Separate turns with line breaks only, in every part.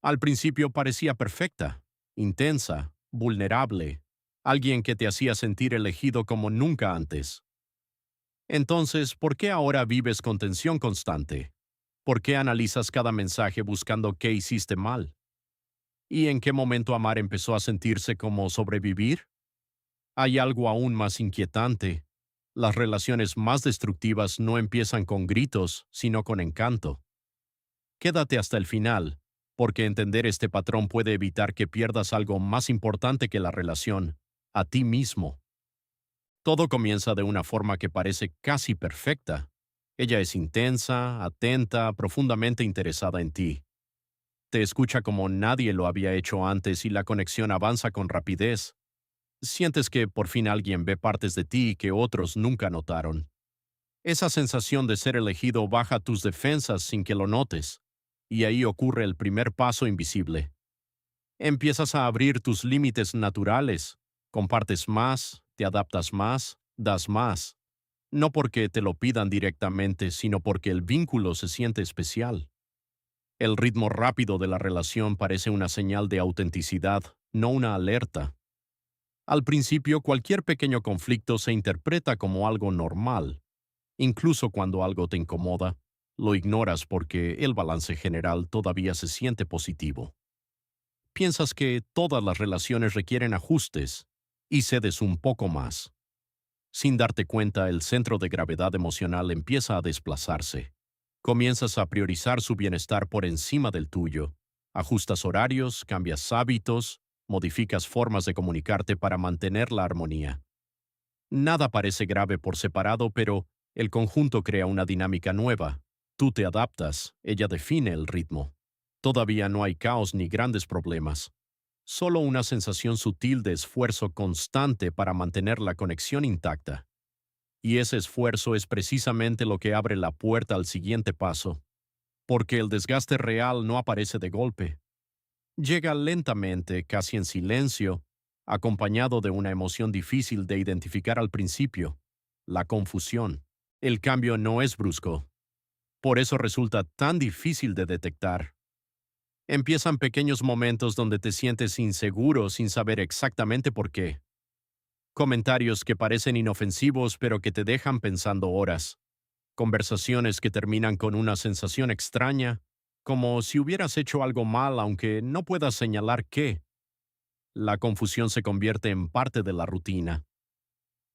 Al principio parecía perfecta, intensa, vulnerable, alguien que te hacía sentir elegido como nunca antes. Entonces, ¿por qué ahora vives con tensión constante? ¿Por qué analizas cada mensaje buscando qué hiciste mal? ¿Y en qué momento amar empezó a sentirse como sobrevivir? Hay algo aún más inquietante. Las relaciones más destructivas no empiezan con gritos, sino con encanto. Quédate hasta el final, porque entender este patrón puede evitar que pierdas algo más importante que la relación, a ti mismo. Todo comienza de una forma que parece casi perfecta. Ella es intensa, atenta, profundamente interesada en ti. Te escucha como nadie lo había hecho antes y la conexión avanza con rapidez. Sientes que por fin alguien ve partes de ti que otros nunca notaron. Esa sensación de ser elegido baja tus defensas sin que lo notes, y ahí ocurre el primer paso invisible. Empiezas a abrir tus límites naturales, compartes más, te adaptas más, das más, no porque te lo pidan directamente, sino porque el vínculo se siente especial. El ritmo rápido de la relación parece una señal de autenticidad, no una alerta. Al principio, cualquier pequeño conflicto se interpreta como algo normal. Incluso cuando algo te incomoda, lo ignoras porque el balance general todavía se siente positivo. Piensas que todas las relaciones requieren ajustes y cedes un poco más. Sin darte cuenta, el centro de gravedad emocional empieza a desplazarse. Comienzas a priorizar su bienestar por encima del tuyo. Ajustas horarios, cambias hábitos, modificas formas de comunicarte para mantener la armonía. Nada parece grave por separado, pero el conjunto crea una dinámica nueva. Tú te adaptas, ella define el ritmo. Todavía no hay caos ni grandes problemas. Solo una sensación sutil de esfuerzo constante para mantener la conexión intacta. Y ese esfuerzo es precisamente lo que abre la puerta al siguiente paso, porque el desgaste real no aparece de golpe. Llega lentamente, casi en silencio, acompañado de una emoción difícil de identificar al principio, la confusión. El cambio no es brusco, por eso resulta tan difícil de detectar. Empiezan pequeños momentos donde te sientes inseguro sin saber exactamente por qué. Comentarios que parecen inofensivos pero que te dejan pensando horas. Conversaciones que terminan con una sensación extraña, como si hubieras hecho algo mal aunque no puedas señalar qué. La confusión se convierte en parte de la rutina.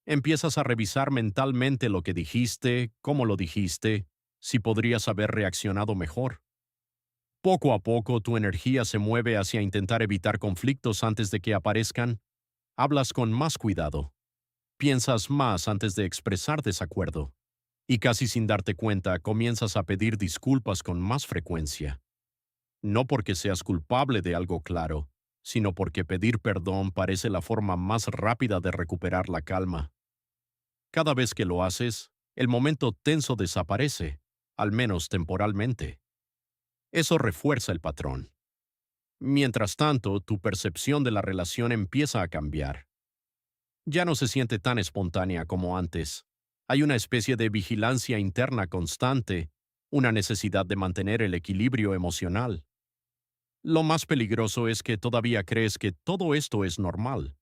Empiezas a revisar mentalmente lo que dijiste, cómo lo dijiste, si podrías haber reaccionado mejor. Poco a poco tu energía se mueve hacia intentar evitar conflictos antes de que aparezcan. Hablas con más cuidado. Piensas más antes de expresar desacuerdo. Y casi sin darte cuenta comienzas a pedir disculpas con más frecuencia. No porque seas culpable de algo claro, sino porque pedir perdón parece la forma más rápida de recuperar la calma. Cada vez que lo haces, el momento tenso desaparece, al menos temporalmente. Eso refuerza el patrón. Mientras tanto, tu percepción de la relación empieza a cambiar. Ya no se siente tan espontánea como antes. Hay una especie de vigilancia interna constante, una necesidad de mantener el equilibrio emocional. Lo más peligroso es que todavía crees que todo esto es normal,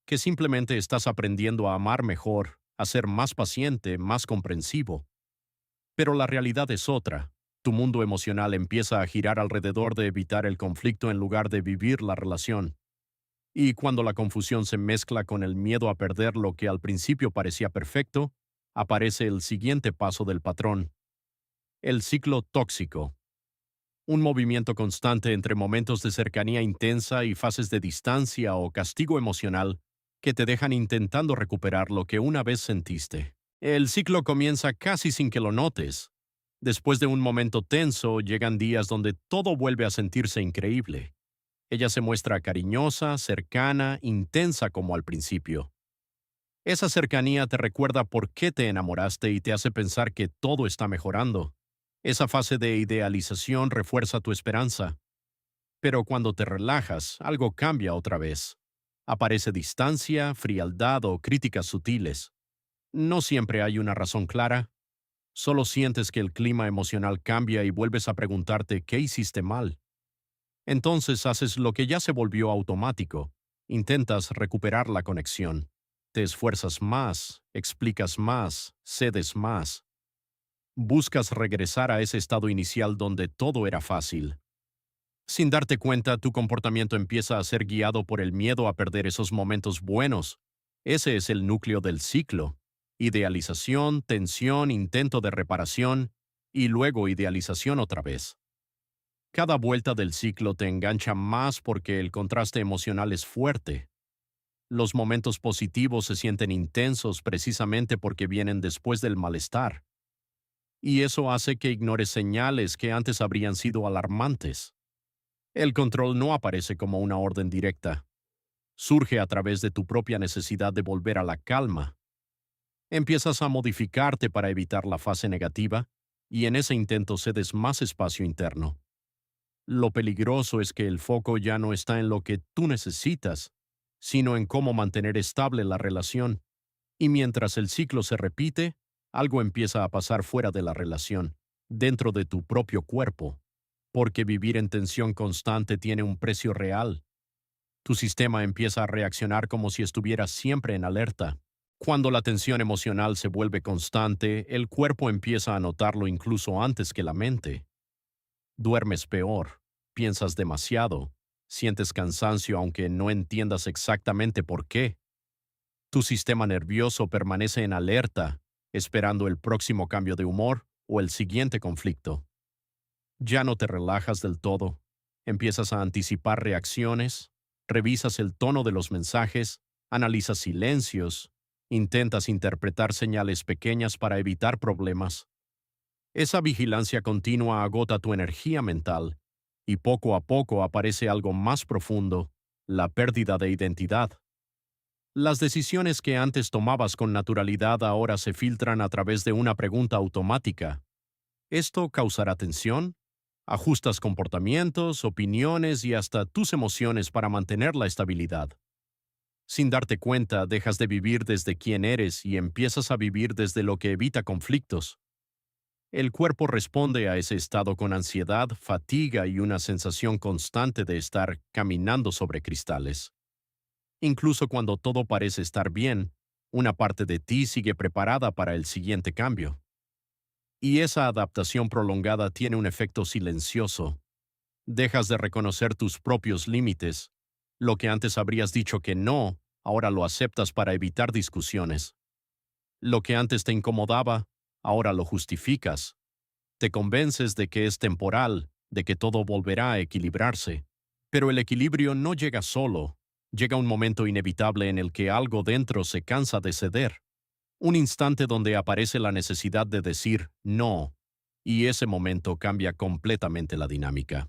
que simplemente estás aprendiendo a amar mejor, a ser más paciente, más comprensivo. Pero la realidad es otra. Tu mundo emocional empieza a girar alrededor de evitar el conflicto en lugar de vivir la relación. Y cuando la confusión se mezcla con el miedo a perder lo que al principio parecía perfecto, aparece el siguiente paso del patrón: el ciclo tóxico. Un movimiento constante entre momentos de cercanía intensa y fases de distancia o castigo emocional que te dejan intentando recuperar lo que una vez sentiste. El ciclo comienza casi sin que lo notes. Después de un momento tenso, llegan días donde todo vuelve a sentirse increíble. Ella se muestra cariñosa, cercana, intensa como al principio. Esa cercanía te recuerda por qué te enamoraste y te hace pensar que todo está mejorando. Esa fase de idealización refuerza tu esperanza. Pero cuando te relajas, algo cambia otra vez. Aparece distancia, frialdad o críticas sutiles. No siempre hay una razón clara. Solo sientes que el clima emocional cambia y vuelves a preguntarte qué hiciste mal. Entonces haces lo que ya se volvió automático. Intentas recuperar la conexión. Te esfuerzas más, explicas más, cedes más. Buscas regresar a ese estado inicial donde todo era fácil. Sin darte cuenta, tu comportamiento empieza a ser guiado por el miedo a perder esos momentos buenos. Ese es el núcleo del ciclo. Idealización, tensión, intento de reparación y luego idealización otra vez. Cada vuelta del ciclo te engancha más porque el contraste emocional es fuerte. Los momentos positivos se sienten intensos precisamente porque vienen después del malestar. Y eso hace que ignores señales que antes habrían sido alarmantes. El control no aparece como una orden directa. Surge a través de tu propia necesidad de volver a la calma. Empiezas a modificarte para evitar la fase negativa y en ese intento cedes más espacio interno. Lo peligroso es que el foco ya no está en lo que tú necesitas, sino en cómo mantener estable la relación. Y mientras el ciclo se repite, algo empieza a pasar fuera de la relación, dentro de tu propio cuerpo, porque vivir en tensión constante tiene un precio real. Tu sistema empieza a reaccionar como si estuviera siempre en alerta. Cuando la tensión emocional se vuelve constante, el cuerpo empieza a notarlo incluso antes que la mente. Duermes peor, piensas demasiado, sientes cansancio aunque no entiendas exactamente por qué. Tu sistema nervioso permanece en alerta, esperando el próximo cambio de humor o el siguiente conflicto. Ya no te relajas del todo, empiezas a anticipar reacciones, revisas el tono de los mensajes, analizas silencios, intentas interpretar señales pequeñas para evitar problemas. Esa vigilancia continua agota tu energía mental, y poco a poco aparece algo más profundo, la pérdida de identidad. Las decisiones que antes tomabas con naturalidad ahora se filtran a través de una pregunta automática. ¿Esto causará tensión? Ajustas comportamientos, opiniones y hasta tus emociones para mantener la estabilidad. Sin darte cuenta, dejas de vivir desde quién eres y empiezas a vivir desde lo que evita conflictos. El cuerpo responde a ese estado con ansiedad, fatiga y una sensación constante de estar caminando sobre cristales. Incluso cuando todo parece estar bien, una parte de ti sigue preparada para el siguiente cambio. Y esa adaptación prolongada tiene un efecto silencioso. Dejas de reconocer tus propios límites. Lo que antes habrías dicho que no, ahora lo aceptas para evitar discusiones. Lo que antes te incomodaba, ahora lo justificas. Te convences de que es temporal, de que todo volverá a equilibrarse. Pero el equilibrio no llega solo. Llega un momento inevitable en el que algo dentro se cansa de ceder. Un instante donde aparece la necesidad de decir no. Y ese momento cambia completamente la dinámica.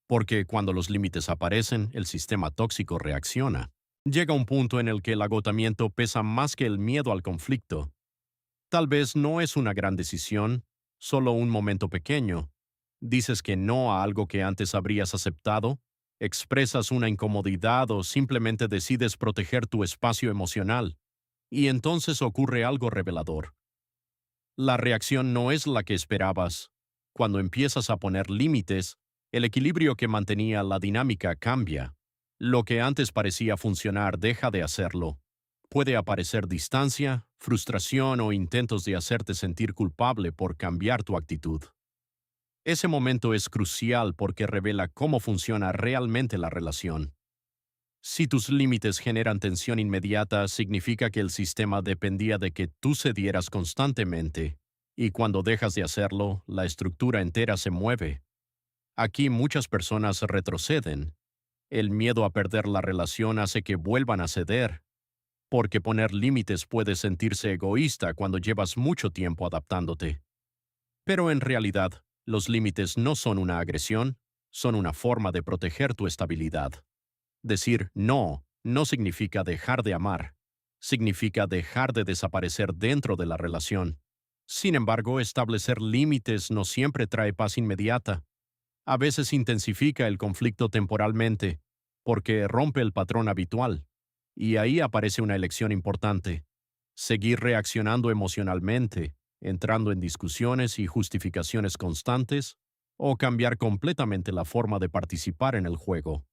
Porque cuando los límites aparecen, el sistema tóxico reacciona. Llega un punto en el que el agotamiento pesa más que el miedo al conflicto. Tal vez no es una gran decisión, solo un momento pequeño. Dices que no a algo que antes habrías aceptado, expresas una incomodidad o simplemente decides proteger tu espacio emocional. Y entonces ocurre algo revelador. La reacción no es la que esperabas. Cuando empiezas a poner límites, el equilibrio que mantenía la dinámica cambia. Lo que antes parecía funcionar deja de hacerlo. Puede aparecer distancia, frustración o intentos de hacerte sentir culpable por cambiar tu actitud. Ese momento es crucial porque revela cómo funciona realmente la relación. Si tus límites generan tensión inmediata, significa que el sistema dependía de que tú cedieras constantemente, y cuando dejas de hacerlo, la estructura entera se mueve. Aquí muchas personas retroceden. El miedo a perder la relación hace que vuelvan a ceder, porque poner límites puede sentirse egoísta cuando llevas mucho tiempo adaptándote. Pero en realidad, los límites no son una agresión, son una forma de proteger tu estabilidad. Decir no significa dejar de amar, significa dejar de desaparecer dentro de la relación. Sin embargo, establecer límites no siempre trae paz inmediata. A veces intensifica el conflicto temporalmente, porque rompe el patrón habitual. Y ahí aparece una elección importante. Seguir reaccionando emocionalmente, entrando en discusiones y justificaciones constantes, o cambiar completamente la forma de participar en el juego.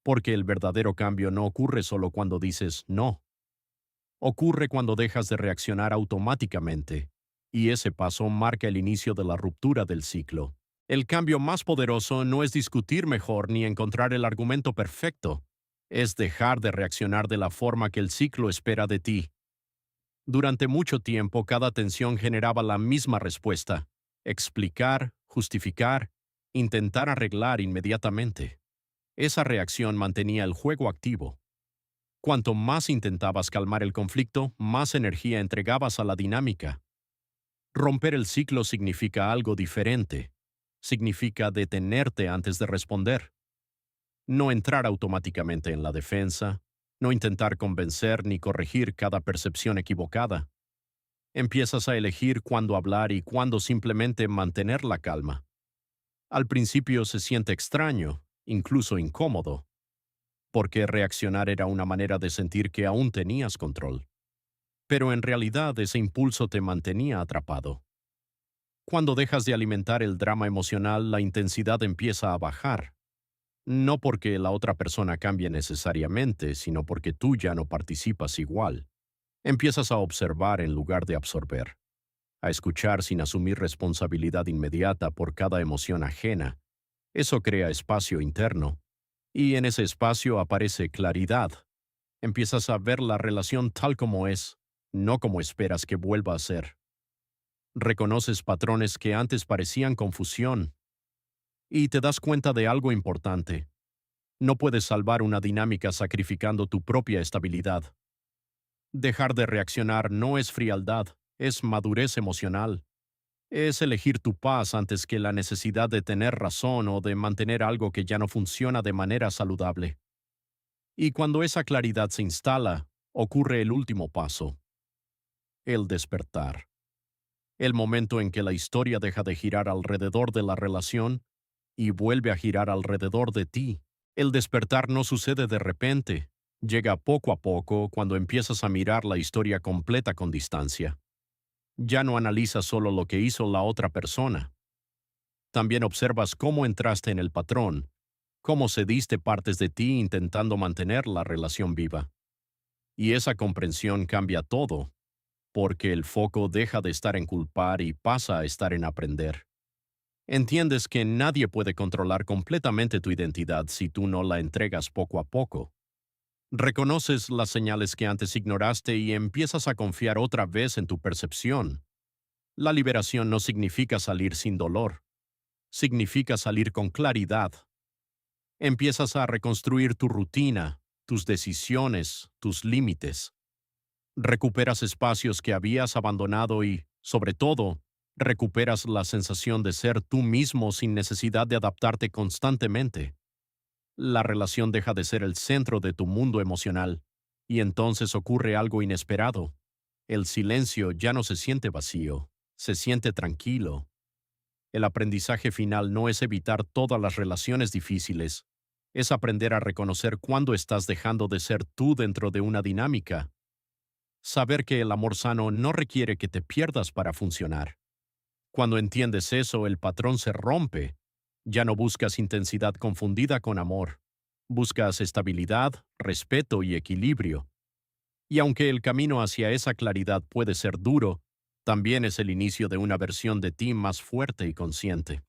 Porque el verdadero cambio no ocurre solo cuando dices no. Ocurre cuando dejas de reaccionar automáticamente, y ese paso marca el inicio de la ruptura del ciclo. El cambio más poderoso no es discutir mejor ni encontrar el argumento perfecto, es dejar de reaccionar de la forma que el ciclo espera de ti. Durante mucho tiempo cada tensión generaba la misma respuesta: explicar, justificar, intentar arreglar inmediatamente. Esa reacción mantenía el juego activo. Cuanto más intentabas calmar el conflicto, más energía entregabas a la dinámica. Romper el ciclo significa algo diferente. Significa detenerte antes de responder. No entrar automáticamente en la defensa. No intentar convencer ni corregir cada percepción equivocada. Empiezas a elegir cuándo hablar y cuándo simplemente mantener la calma. Al principio se siente extraño, incluso incómodo, porque reaccionar era una manera de sentir que aún tenías control. Pero en realidad ese impulso te mantenía atrapado. Cuando dejas de alimentar el drama emocional, la intensidad empieza a bajar. No porque la otra persona cambie necesariamente, sino porque tú ya no participas igual. Empiezas a observar en lugar de absorber, a escuchar sin asumir responsabilidad inmediata por cada emoción ajena. Eso crea espacio interno. Y en ese espacio aparece claridad. Empiezas a ver la relación tal como es, no como esperas que vuelva a ser. Reconoces patrones que antes parecían confusión. Y te das cuenta de algo importante. No puedes salvar una dinámica sacrificando tu propia estabilidad. Dejar de reaccionar no es frialdad, es madurez emocional. Es elegir tu paz antes que la necesidad de tener razón o de mantener algo que ya no funciona de manera saludable. Y cuando esa claridad se instala, ocurre el último paso: el despertar. El momento en que la historia deja de girar alrededor de la relación y vuelve a girar alrededor de ti. El despertar no sucede de repente, llega poco a poco cuando empiezas a mirar la historia completa con distancia. Ya no analizas solo lo que hizo la otra persona. También observas cómo entraste en el patrón, cómo cediste partes de ti intentando mantener la relación viva. Y esa comprensión cambia todo, porque el foco deja de estar en culpar y pasa a estar en aprender. Entiendes que nadie puede controlar completamente tu identidad si tú no la entregas poco a poco. Reconoces las señales que antes ignoraste y empiezas a confiar otra vez en tu percepción. La liberación no significa salir sin dolor. Significa salir con claridad. Empiezas a reconstruir tu rutina, tus decisiones, tus límites. Recuperas espacios que habías abandonado y, sobre todo, recuperas la sensación de ser tú mismo sin necesidad de adaptarte constantemente. La relación deja de ser el centro de tu mundo emocional, y entonces ocurre algo inesperado. El silencio ya no se siente vacío, se siente tranquilo. El aprendizaje final no es evitar todas las relaciones difíciles, es aprender a reconocer cuándo estás dejando de ser tú dentro de una dinámica. Saber que el amor sano no requiere que te pierdas para funcionar. Cuando entiendes eso, el patrón se rompe. Ya no buscas intensidad confundida con amor. Buscas estabilidad, respeto y equilibrio. Y aunque el camino hacia esa claridad puede ser duro, también es el inicio de una versión de ti más fuerte y consciente.